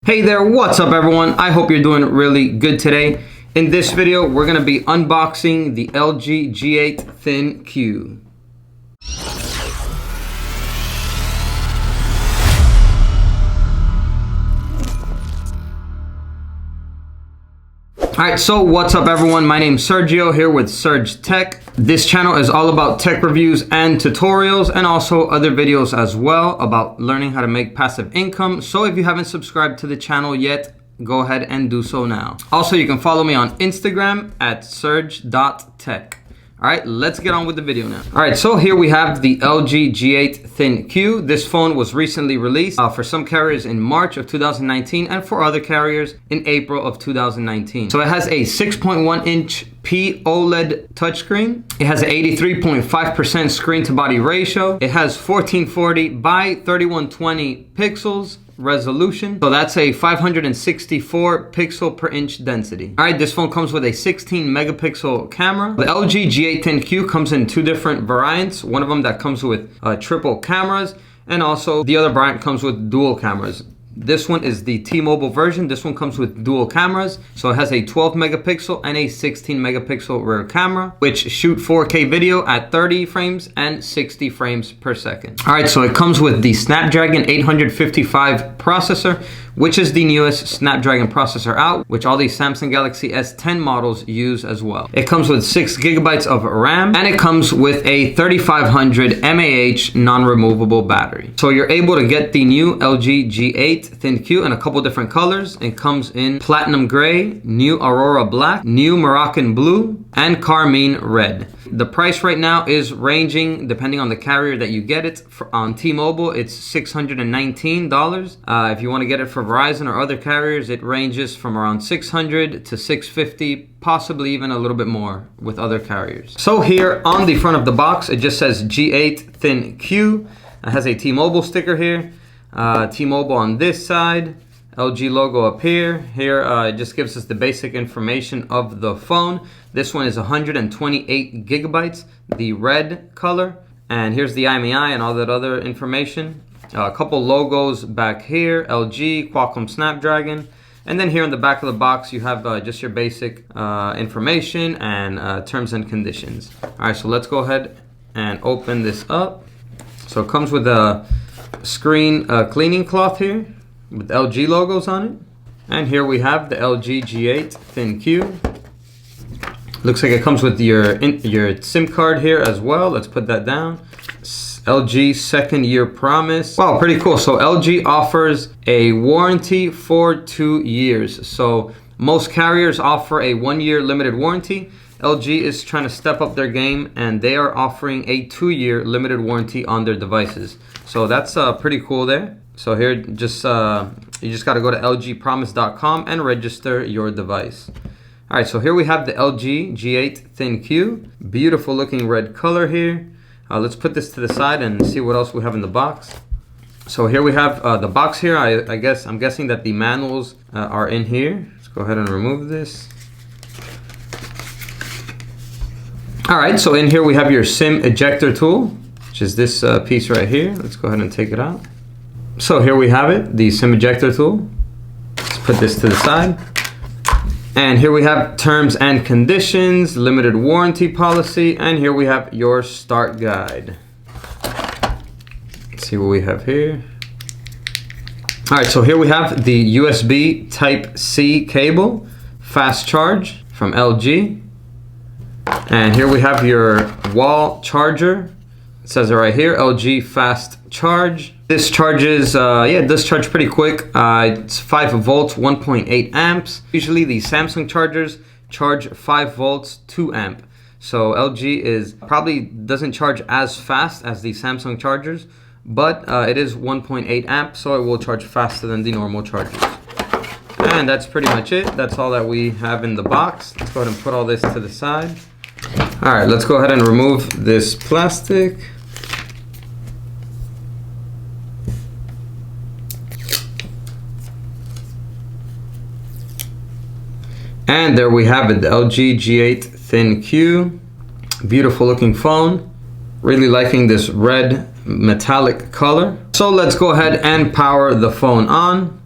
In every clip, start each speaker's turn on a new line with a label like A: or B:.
A: Hey there, what's up everyone? I hope you're doing really good today. In this video, we're gonna be unboxing the LG G8 ThinQ. Alright, so what's up everyone? My name's Sergio here with Serge Tech. This channel is all about tech reviews and tutorials and also other videos as well about learning how to make passive income. So if you haven't subscribed to the channel yet, go ahead and do so now. Also, you can follow me on Instagram at serge.tech. Alright, let's get on with the video now. Alright, so here we have the LG G8 ThinQ. This phone was recently released for some carriers in March of 2019 and for other carriers in April of 2019. So it has a 6.1 inch OLED touchscreen. It has an 83.5% screen to body ratio. It has 1440 by 3120 pixels resolution. So that's a 564 pixel per inch density. All right, this phone comes with a 16 megapixel camera. The LG G8 ThinQ comes in two different variants. One of them that comes with triple cameras, and also the other variant comes with dual cameras. This one is the T-Mobile version. This one comes with dual cameras. So it has a 12 megapixel and a 16 megapixel rear camera, which shoot 4K video at 30 frames and 60 frames per second. All right, so it comes with the Snapdragon 855 processor, which is the newest Snapdragon processor out, which all these Samsung Galaxy S10 models use as well. It comes with 6 gigabytes of RAM, and it comes with a 3500 mAh non-removable battery. So you're able to get the new LG G8 ThinQ in a couple different colors. It comes in platinum gray, new Aurora black, new Moroccan blue, and carmine red. The price right now is ranging depending on the carrier that you get it. On T-Mobile, it's $619. If you want to get it for Verizon or other carriers, it ranges from around $600 to $650, possibly even a little bit more with other carriers. So here on the front of the box, it just says G8 ThinQ. It has a T-Mobile sticker here. T-Mobile on this side, LG logo up here. Here it just gives us the basic information of the phone. This one is 128 gigabytes, the red color. And here's the IMEI and all that other information. A couple logos back here, LG, Qualcomm Snapdragon. And then here in the back of the box, you have just your basic information and terms and conditions. All right, so let's go ahead and open this up. So it comes with a screen cleaning cloth here with LG logos on it. And here we have the LG G8 ThinQ. Looks like it comes with your SIM card here as well. Let's put that down. LG second year promise. Wow, pretty cool. So LG offers a warranty for 2 years. So most carriers offer a 1 year limited warranty. LG is trying to step up their game, and they are offering a 2-year limited warranty on their devices. So that's pretty cool there. So here, you just got to go to lgpromise.com and register your device. All right, so here we have the LG G8 ThinQ. Beautiful looking red color here. Let's put this to the side and see what else we have in the box. So here we have the box here. I'm guessing that the manuals are in here. Let's go ahead and remove this. All right, so in here we have your SIM ejector tool, which is this piece right here. Let's go ahead and take it out. So here we have it, the SIM ejector tool. Let's put this to the side. And here we have terms and conditions, limited warranty policy, and here we have your start guide. Let's see what we have here. All right, so here we have the USB Type-C cable, fast charge from LG. And here we have your wall charger. It says it right here, LG fast charge. This charges, it does charge pretty quick. It's 5 volts, 1.8 amps. Usually the Samsung chargers charge 5 volts, 2 amp. So LG probably doesn't charge as fast as the Samsung chargers, but it is 1.8 amp, so it will charge faster than the normal chargers. And that's pretty much it. That's all that we have in the box. Let's go ahead and put all this to the side. All right, let's go ahead and remove this plastic. And there we have it, the LG G8 ThinQ. Beautiful looking phone. Really liking this red metallic color. So let's go ahead and power the phone on.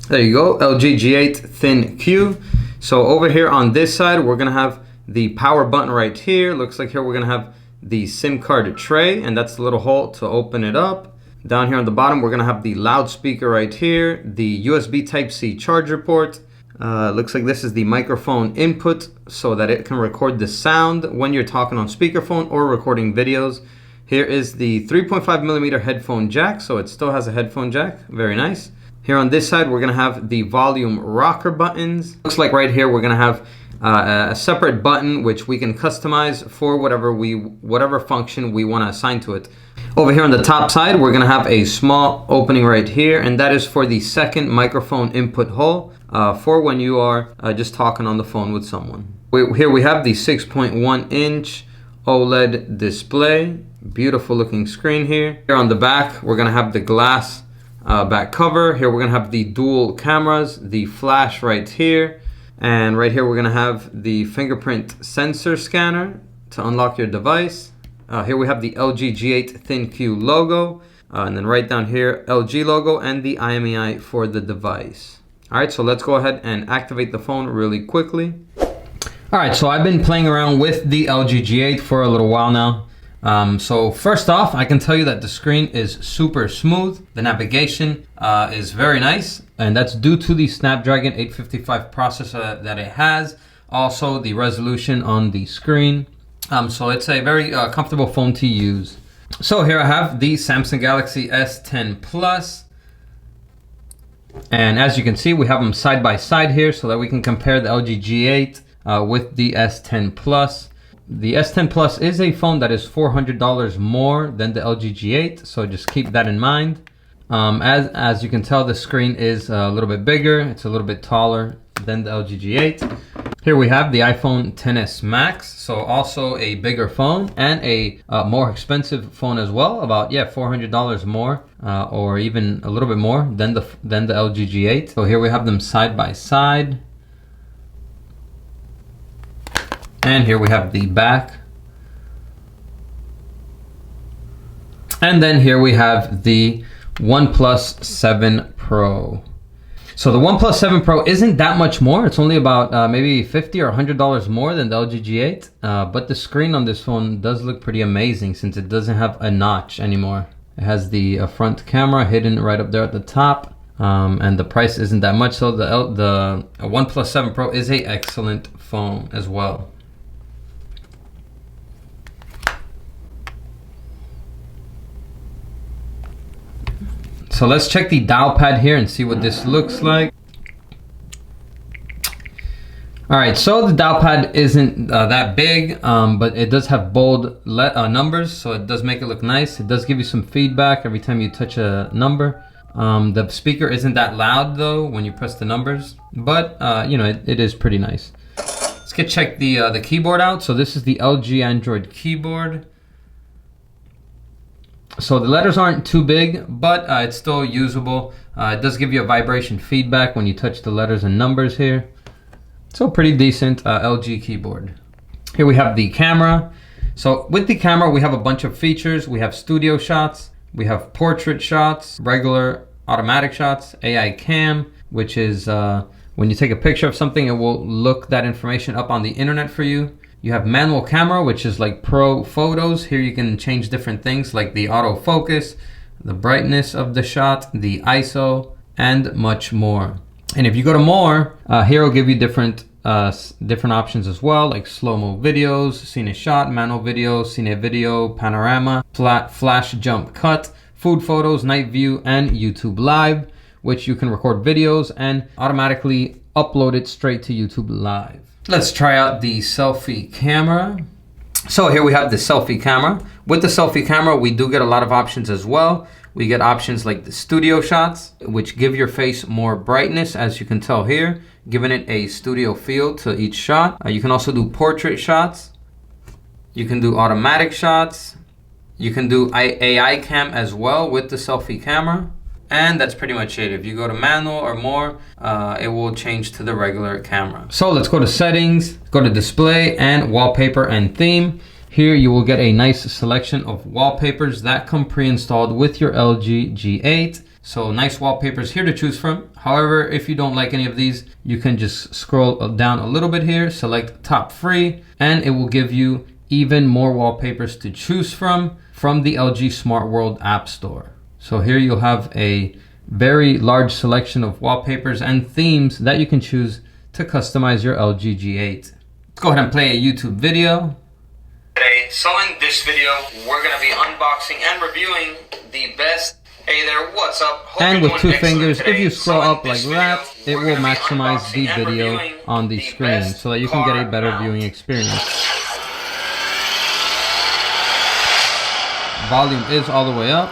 A: There you go, LG G8 ThinQ. So over here on this side, we're gonna have the power button right here. Looks like here we're gonna have the SIM card tray, and that's the little hole to open it up. Down here on the bottom, we're gonna have the loudspeaker right here, the USB Type-C charger port. Looks like this is the microphone input so that it can record the sound when you're talking on speakerphone or recording videos. Here is the 3.5mm headphone jack, so it still has a headphone jack, very nice. Here on this side, we're gonna have the volume rocker buttons. Looks like right here, we're gonna have a separate button which we can customize for whatever function we wanna assign to it. Over here on the top side, we're gonna have a small opening right here, and that is for the second microphone input hole for when you are just talking on the phone with someone. Here we have the 6.1-inch OLED display. Beautiful looking screen here. Here on the back, we're gonna have the glass back cover. Here we're gonna have the dual cameras, the flash right here, and right here we're gonna have the fingerprint sensor scanner to unlock your device. Here we have the LG G8 ThinQ logo, and then right down here, LG logo and the IMEI for the device. All right, so let's go ahead and activate the phone really quickly. All right, so I've been playing around with the LG G8 for a little while now. So first off, I can tell you that the screen is super smooth. The navigation is very nice, and that's due to the Snapdragon 855 processor that it has. Also, the resolution on the screen. So it's a very comfortable phone to use. So here I have the Samsung Galaxy S10 Plus. And as you can see, we have them side by side here so that we can compare the LG G8 with the S10 Plus. The S10 Plus is a phone that is $400 more than the LG G8, so just keep that in mind. As you can tell, the screen is a little bit bigger. It's a little bit taller than the LG G8. Here we have the iPhone XS Max, so also a bigger phone and a more expensive phone as well, about $400 more or even a little bit more than the LG G8. So here we have them side by side. And here we have the back. And then here we have the OnePlus 7 Pro. So the OnePlus 7 Pro isn't that much more. It's only about maybe $50 or $100 more than the LG G8. But the screen on this phone does look pretty amazing since it doesn't have a notch anymore. It has the front camera hidden right up there at the top. And the price isn't that much. So the OnePlus 7 Pro is an excellent phone as well. So let's check the dial pad here and see what this looks like. All right, so the dial pad isn't that big, but it does have bold numbers, so it does make it look nice. It does give you some feedback every time you touch a number. The speaker isn't that loud though when you press the numbers, but you know, it is pretty nice. Let's check the keyboard out. So this is the LG Android keyboard. So the letters aren't too big, but it's still usable. It does give you a vibration feedback when you touch the letters and numbers here. So pretty decent LG keyboard. Here we have the camera. So with the camera, we have a bunch of features. We have studio shots, we have portrait shots, regular automatic shots, AI cam, which is when you take a picture of something, it will look that information up on the internet for you. You have manual camera, which is like pro photos. Here you can change different things like the autofocus, the brightness of the shot, the ISO, and much more. And if you go to more, here it'll give you different options as well, like slow-mo videos, scene shot, manual video, scene video, panorama, flash jump cut, food photos, night view, and YouTube Live, which you can record videos and automatically upload it straight to YouTube Live. Let's try out the selfie camera. So here we have the selfie camera. With the selfie camera, we do get a lot of options as well. We get options like the studio shots, which give your face more brightness, as you can tell here, giving it a studio feel to each shot. You can also do portrait shots. You can do automatic shots. You can do AI cam as well with the selfie camera. And that's pretty much it. If you go to manual or more, it will change to the regular camera. So let's go to settings, go to display and wallpaper and theme. Here you will get a nice selection of wallpapers that come pre-installed with your LG G8. So nice wallpapers here to choose from. However, if you don't like any of these, you can just scroll down a little bit here, select top free, and it will give you even more wallpapers to choose from the LG Smart World App Store. So here you'll have a very large selection of wallpapers and themes that you can choose to customize your LG G8. Let's go ahead and play a YouTube video. So in this video, we're gonna be unboxing and reviewing the best. Hey there, what's up?
B: And with two fingers, if you scroll up like that, it will maximize the video on the screen so that you can get a better viewing experience. Volume is all the way up.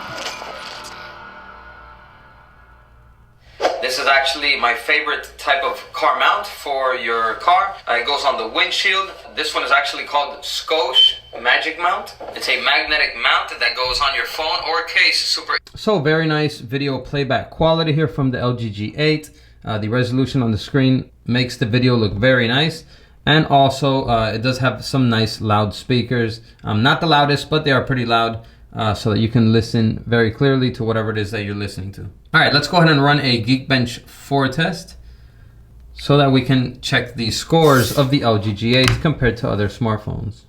A: This is actually my favorite type of car mount for your car. It goes on the windshield. This one is actually called Skosh Magic Mount. It's a magnetic mount that goes on your phone or case. Super.
B: So very nice video playback quality here from the LG G8. The resolution on the screen makes the video look very nice. And also it does have some nice loud speakers. Not the loudest, but they are pretty loud. So that you can listen very clearly to whatever it is that you're listening to. All right, let's go ahead and run a Geekbench 4 test so that we can check the scores of the LG G8 compared to other smartphones.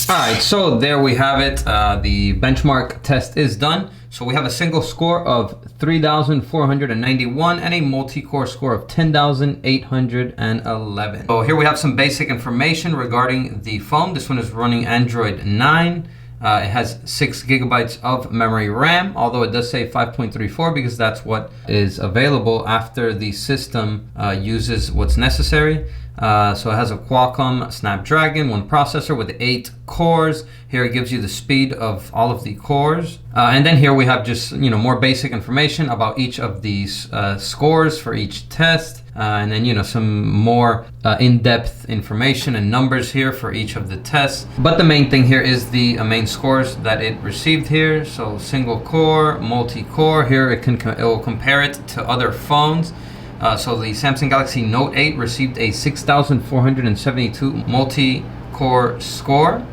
B: All right, so there we have it. The benchmark test is done. So we have a single score of 3,491 and a multi-core score of 10,811. So here we have some basic information regarding the phone. This one is running Android 9. It has 6 gigabytes of memory RAM, although it does say 5.34 because that's what is available after the system uses what's necessary. So it has a Qualcomm Snapdragon 1 processor with 8 cores. Here it gives you the speed of all of the cores. And then here we have just, more basic information about each of these scores for each test. And then, some more in-depth information and numbers here for each of the tests. But the main thing here is the main scores that it received here. So single core, multi-core, here it will compare it to other phones. So the Samsung Galaxy Note 8 received a 6,472 multi-core score.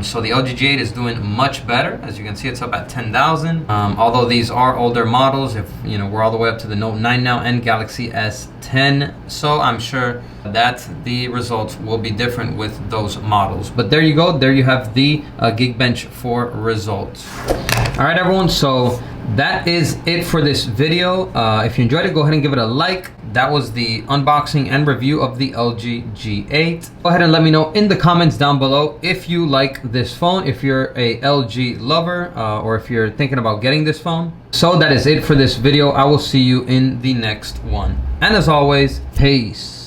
B: So the LG G8 is doing much better. As you can see, it's up at 10,000. Although these are older models, we're all the way up to the Note 9 now and Galaxy S10. So I'm sure that the results will be different with those models. But there you go. There you have the Geekbench 4 results. All right, everyone. So that is it for this video. If you enjoyed it, go ahead and give it a like. That was the unboxing and review of the LG G8. Go ahead and let me know in the comments down below if you like this phone, if you're a LG lover, or if you're thinking about getting this phone. So that is it for this video. I will see you in the next one. And as always, peace.